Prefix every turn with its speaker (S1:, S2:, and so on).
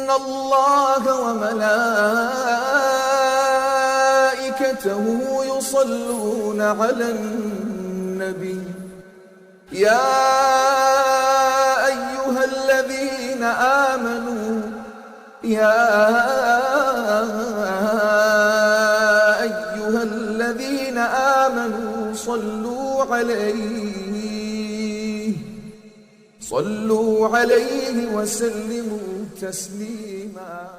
S1: إن الله وملائكته يصلون على النبي يا أيها الذين آمنوا صلوا عليه وسلموا تسليما.